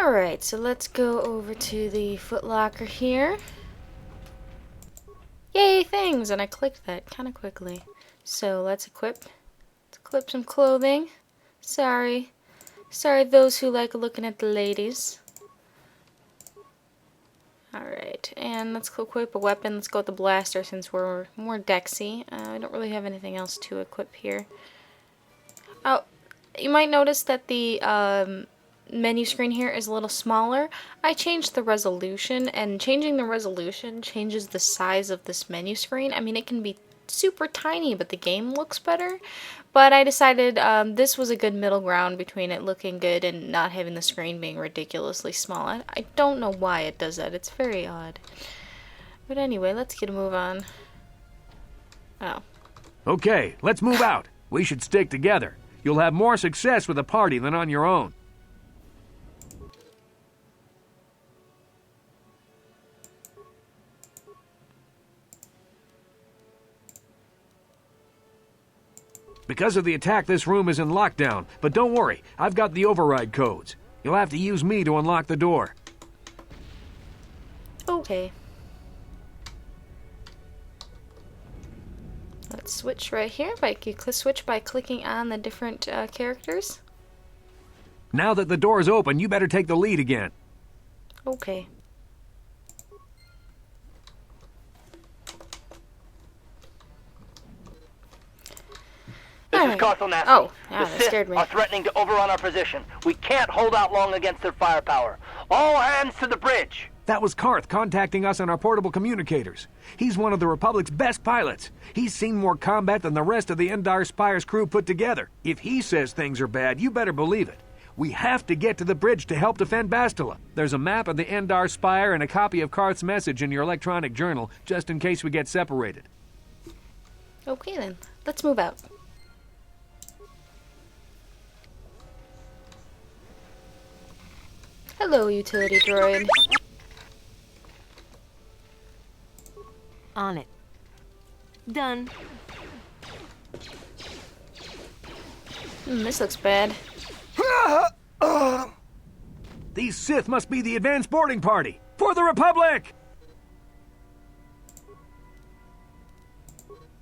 Alright, so let's go over to the footlocker here. Yay, things! And I clicked that kind of quickly. So let's equip some clothing. Sorry those who like looking at the ladies. Alright, and let's equip a weapon. Let's go with the blaster since we're more dexy. I don't really have anything else to equip here. Oh, you might notice that the menu screen here is a little smaller. I changed the resolution, and changing the resolution changes the size of this menu screen. I mean, it can be super tiny, but the game looks better. But I decided this was a good middle ground between it looking good and not having the screen being ridiculously small. I don't know why it does that. It's very odd. But anyway, let's get a move on. Oh. Okay, let's move out. We should stick together. You'll have more success with a party than on your own. Because of the attack, this room is in lockdown, but don't worry, I've got the override codes. You'll have to use me to unlock the door. Okay. Let's switch right here. You can switch by clicking on the different characters. Now that the door is open, you better take the lead again. Okay. This is KotOR. Oh, yeah, the that Sith scared me. are threatening to overrun our position. We can't hold out long against their firepower. All hands to the bridge. That was Karth contacting us on our portable communicators. He's one of the Republic's best pilots. He's seen more combat than the rest of the Endar Spire's crew put together. If he says things are bad, you better believe it. We have to get to the bridge to help defend Bastila. There's a map of the Endar Spire and a copy of Karth's message in your electronic journal, just in case we get separated. Okay then, let's move out. Hello, utility droid. On it. Done. This looks bad. These Sith must be the advanced boarding party! For the Republic!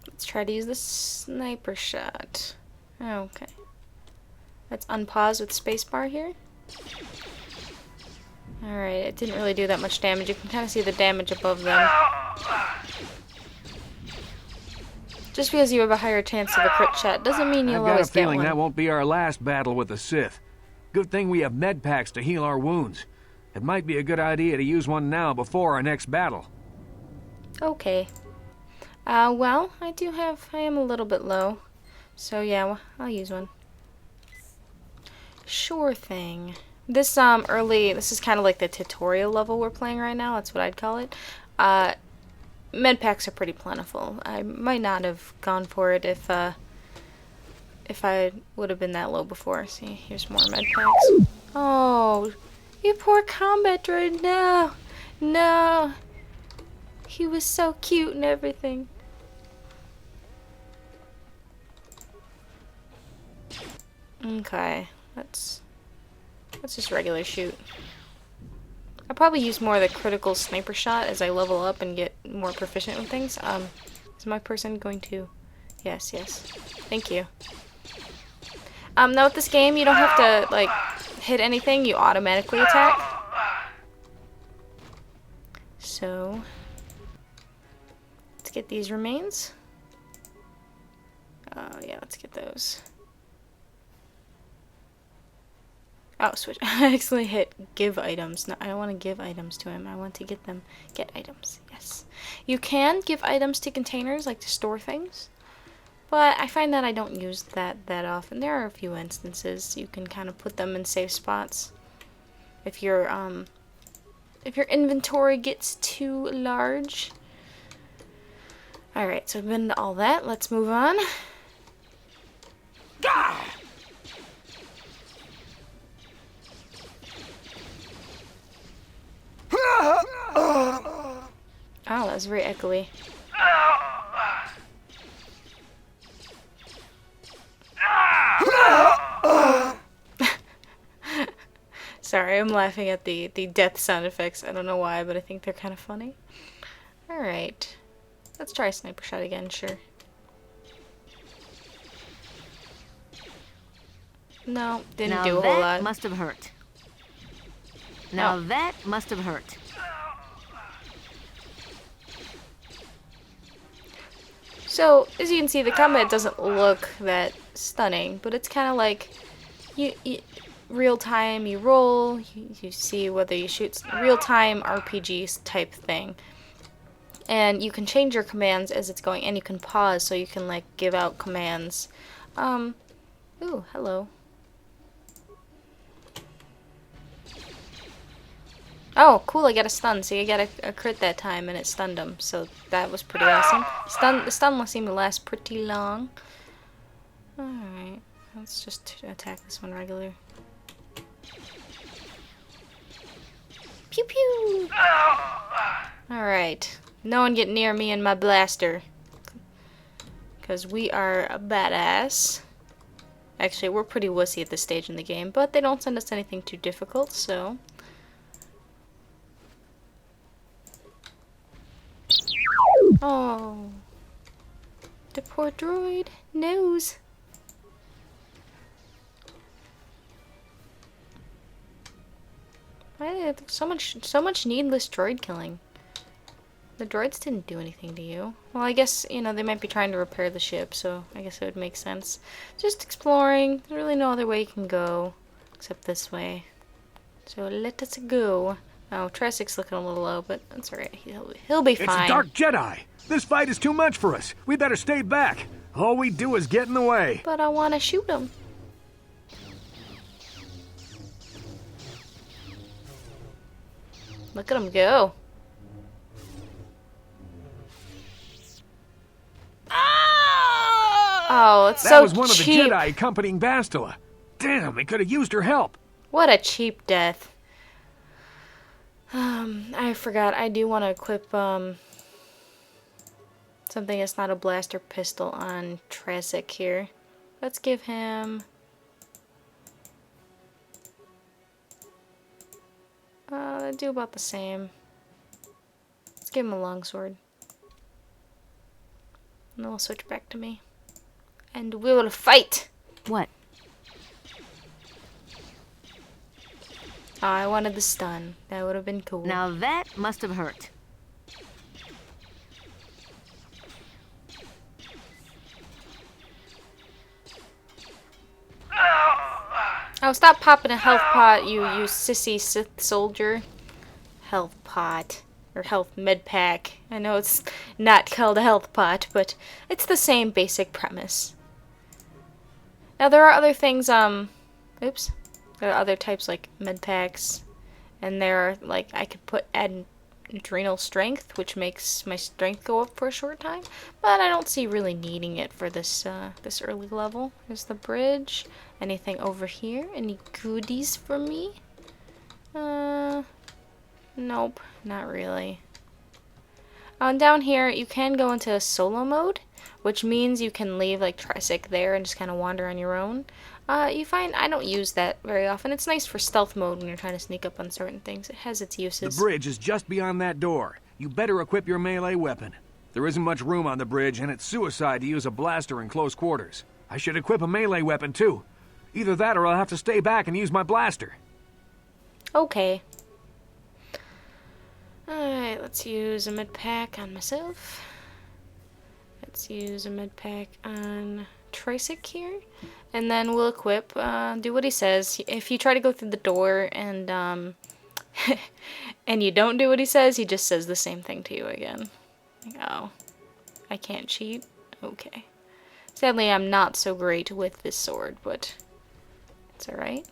Let's try to use the sniper shot. Okay. Let's unpause with spacebar here. Alright, it didn't really do that much damage. You can kind of see the damage above them. Just because you have a higher chance of a crit shot doesn't mean you'll always get one. I've got a feeling that won't be our last battle with the Sith. Good thing we have med packs to heal our wounds. It might be a good idea to use one now before our next battle. Okay. Well, I am a little bit low. So yeah, well, I'll use one. Sure thing. This this is kind of like the tutorial level we're playing right now. That's what I'd call it. Med packs are pretty plentiful. I might not have gone for it if I would have been that low before. See, here's more med packs. Oh, you poor combat droid. No, no. He was so cute and everything. Okay, let's just regular shoot. I'll probably use more of the critical sniper shot as I level up and get more proficient with things. Is my person going to... Yes, yes. Thank you. Now with this game, you don't have to, like, hit anything. You automatically attack. So... let's get these remains. Yeah, let's get those. Oh, switch. I actually hit give items. No, I don't want to give items to him. I want to get them. Get items. Yes. You can give items to containers, like to store things. But I find that I don't use that often. There are a few instances you can kind of put them in safe spots. If your inventory gets too large. Alright, so I've been to all that. Let's move on. Gah! Oh, that was very echoey. Sorry, I'm laughing at the death sound effects. I don't know why, but I think they're kind of funny. Alright. Let's try sniper shot again, sure. No, didn't do a whole lot. That must have hurt. Now that must have hurt. So, as you can see, the combat doesn't look that stunning, but it's kind of like you real time. You roll, you see whether you shoot real time RPG type thing, and you can change your commands as it's going, and you can pause so you can like give out commands. Ooh, hello. Oh, cool, I got a stun. See, I got a crit that time, and it stunned him, so that was pretty awesome. The stun seemed to last pretty long. Alright, let's just attack this one regular. Pew pew! Alright, no one get near me and my blaster. Because we are a badass. Actually, we're pretty wussy at this stage in the game, but they don't send us anything too difficult, so... Oh, the poor droid knows. Why so much needless droid killing? The droids didn't do anything to you. Well, I guess, you know, they might be trying to repair the ship, so I guess it would make sense. Just exploring. There's really no other way you can go except this way. So let us go. Oh, Tressic's looking a little low, but that's alright. He'll be fine. It's a dark Jedi! This fight is too much for us. We better stay back. All we do is get in the way. But I want to shoot him. Look at him go. Oh, it's so cheap. That was one of the Jedi accompanying Bastila. Damn, they could have used her help. What a cheap death. I forgot. I do want to equip something that's not a blaster pistol on Tressic here. Let's give him they do about the same. Let's give him a longsword. And then we'll switch back to me. And we will fight! What? Oh, I wanted the stun. That would have been cool. Now that must have hurt. Oh, stop popping a health pot, you sissy Sith soldier. Health pot. Or health med pack. I know it's not called a health pot, but it's the same basic premise. Now, there are other things, oops. There are other types like med packs, and there are like I could add adrenal strength, which makes my strength go up for a short time. But I don't see really needing it for this this early level. There's the bridge. Anything over here? Any goodies for me? Nope, not really. And down here, you can go into solo mode, which means you can leave like Tressic there and just kind of wander on your own. You find I don't use that very often. It's nice for stealth mode when you're trying to sneak up on certain things. It has its uses. The bridge is just beyond that door. You better equip your melee weapon. There isn't much room on the bridge, and it's suicide to use a blaster in close quarters. I should equip a melee weapon, too. Either that or I'll have to stay back and use my blaster. Okay. Alright, let's use a med pack on myself. Let's use a med pack on Tressic here. And then we'll equip, do what he says. If you try to go through the door and and you don't do what he says, he just says the same thing to you again. Like, oh, I can't cheat? Okay. Sadly, I'm not so great with this sword, but it's alright.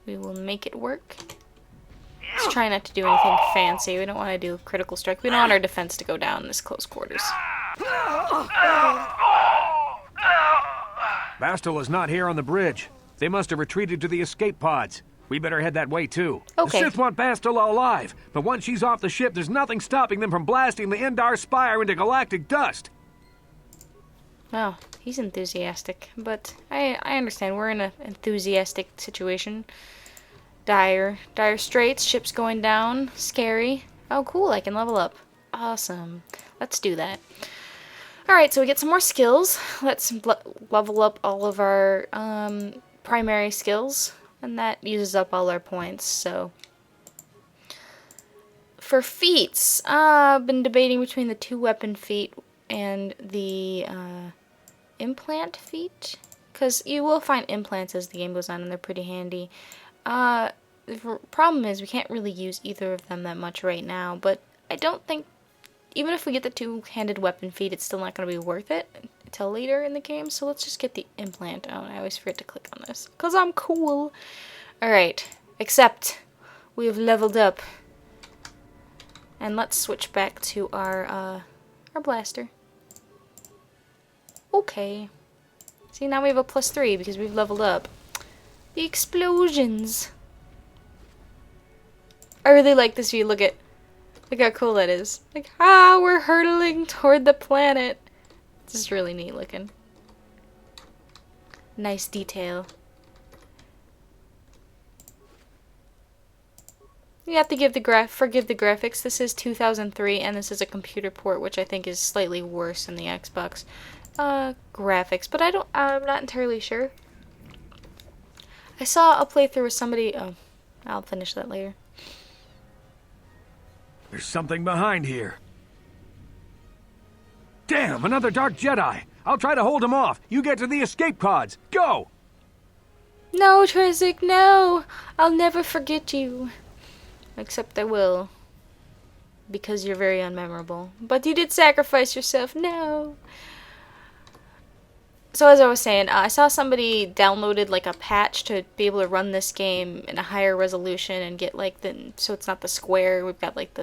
We will make it work. Let's try not to do anything fancy. We don't want to do critical strike. We don't want our defense to go down in this close quarters. Bastila's not here on the bridge. They must have retreated to the escape pods. We better head that way, too. Okay. The Sith want Bastila alive, but once she's off the ship, there's nothing stopping them from blasting the Endar Spire into galactic dust. Oh, he's enthusiastic, but I understand. We're in an enthusiastic situation. Dire straits, ships going down, scary. Oh cool, I can level up. Awesome. Let's do that. Alright, so we get some more skills. Let's level up all of our primary skills, and that uses up all our points, so. For feats, I've been debating between the 2 weapon feat and the implant feat, because you will find implants as the game goes on, and they're pretty handy. The problem is we can't really use either of them that much right now, but I don't think, even if we get the 2-handed weapon feat, it's still not going to be worth it until later in the game, so let's just get the implant. Oh, I always forget to click on this, because I'm cool. Alright, except we have leveled up. And let's switch back to our blaster. Okay. See, now we have a +3 because we've leveled up. The explosions. I really like this view. Look how cool that is. Like, we're hurtling toward the planet. This is really neat looking. Nice detail. You have to forgive the graphics. This is 2003, and this is a computer port, which I think is slightly worse than the Xbox graphics. But I'm not entirely sure. I saw a playthrough with somebody. Oh, I'll finish that later. There's something behind here. Damn, another Dark Jedi. I'll try to hold him off. You get to the escape pods. Go! No, Trizik, no! I'll never forget you. Except I will. Because you're very unmemorable. But you did sacrifice yourself. No! So as I was saying, I saw somebody downloaded like a patch to be able to run this game in a higher resolution and get like so it's not the square. We've got like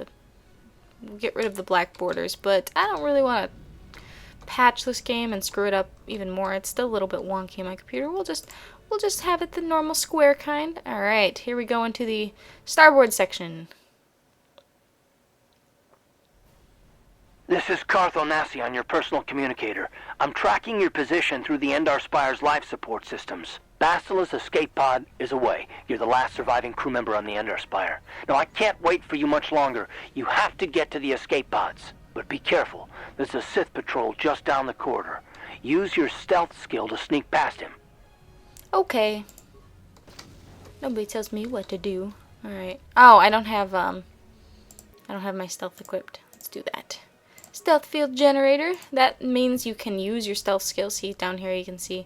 we'll get rid of the black borders, but I don't really want to patch this game and screw it up even more. It's still a little bit wonky on my computer. We'll just have it the normal square kind. Alright, here we go into the starboard section. This is KotOR on your personal communicator. I'm tracking your position through the Endar Spire's life support systems. Basila's escape pod is away. You're the last surviving crew member on the Endar Spire. Now, I can't wait for you much longer. You have to get to the escape pods. But be careful. There's a Sith patrol just down the corridor. Use your stealth skill to sneak past him. Okay. Nobody tells me what to do. Alright. Oh, I don't have my stealth equipped. Let's do that. Stealth field generator. That means you can use your stealth skill. See, down here you can see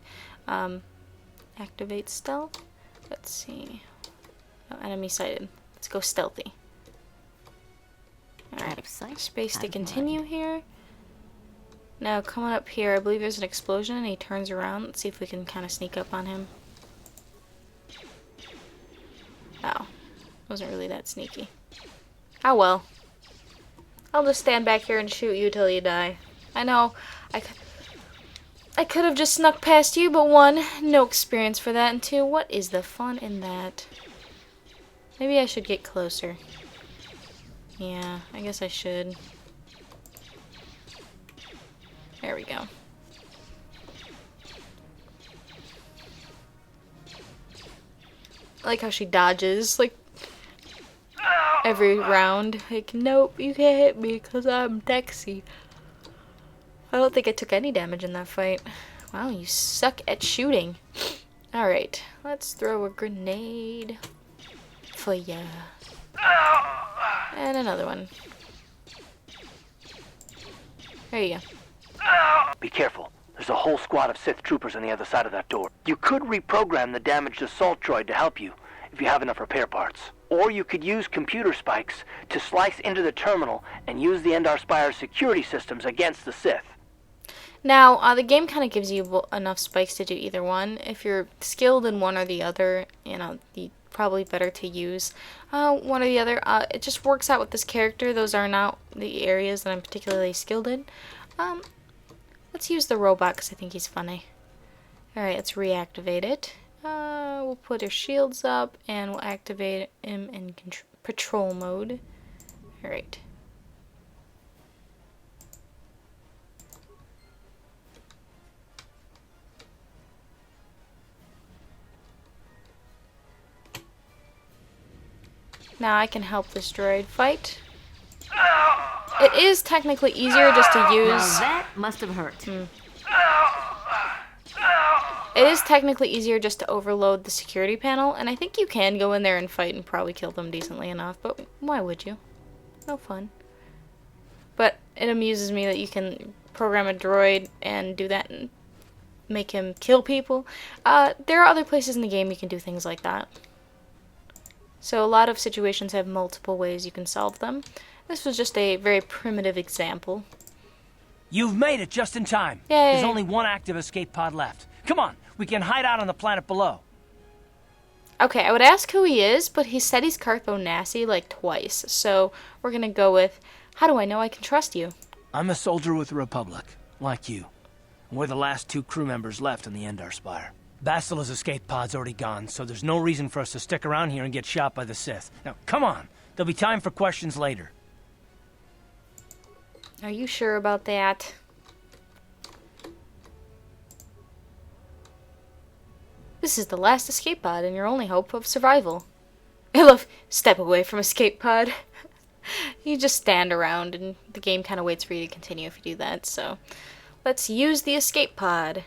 activate stealth. Let's see. Oh, enemy sighted. Let's go stealthy. Alright. Space to continue here. Now, coming up here, I believe there's an explosion and he turns around. Let's see if we can kind of sneak up on him. Oh. Wasn't really that sneaky. Oh well. I'll just stand back here and shoot you till you die. I know, I could have just snuck past you, but 1, no experience for that, and 2, what is the fun in that? Maybe I should get closer. Yeah, I guess I should. There we go. I like how she dodges, like, every round. Like, nope, you can't hit me because I'm Dexy. I don't think I took any damage in that fight. Wow, you suck at shooting. Alright, let's throw a grenade for ya. And another one. There you go. Be careful. There's a whole squad of Sith troopers on the other side of that door. You could reprogram the damaged assault droid to help you, if you have enough repair parts. Or you could use computer spikes to slice into the terminal and use the Endar Spire's security systems against the Sith. Now, the game kind of gives you enough spikes to do either one. If you're skilled in one or the other, you know, probably better to use one or the other. It just works out with this character. Those are not the areas that I'm particularly skilled in. Let's use the robot because I think he's funny. Alright, let's reactivate it. We'll put our shields up and we'll activate him in patrol mode. Alright. Now I can help this droid fight. It is technically easier just to use... Now that must have hurt. It is technically easier just to overload the security panel, and I think you can go in there and fight and probably kill them decently enough, but why would you? No fun. But it amuses me that you can program a droid and do that and make him kill people. There are other places in the game you can do things like that. So a lot of situations have multiple ways you can solve them. This was just a very primitive example. You've made it just in time. Yay. There's only one active escape pod left. Come on, we can hide out on the planet below. Okay, I would ask who he is, but he said he's KotOR like twice. So we're gonna go with, how do I know I can trust you? I'm a soldier with the Republic, like you. We're the last 2 crew members left in the Endar Spire. Bastila's escape pod's already gone, so there's no reason for us to stick around here and get shot by the Sith. Now, come on. There'll be time for questions later. Are you sure about that? This is the last escape pod and your only hope of survival. I love step away from escape pod. You just stand around and the game kind of waits for you to continue if you do that, so let's use the escape pod.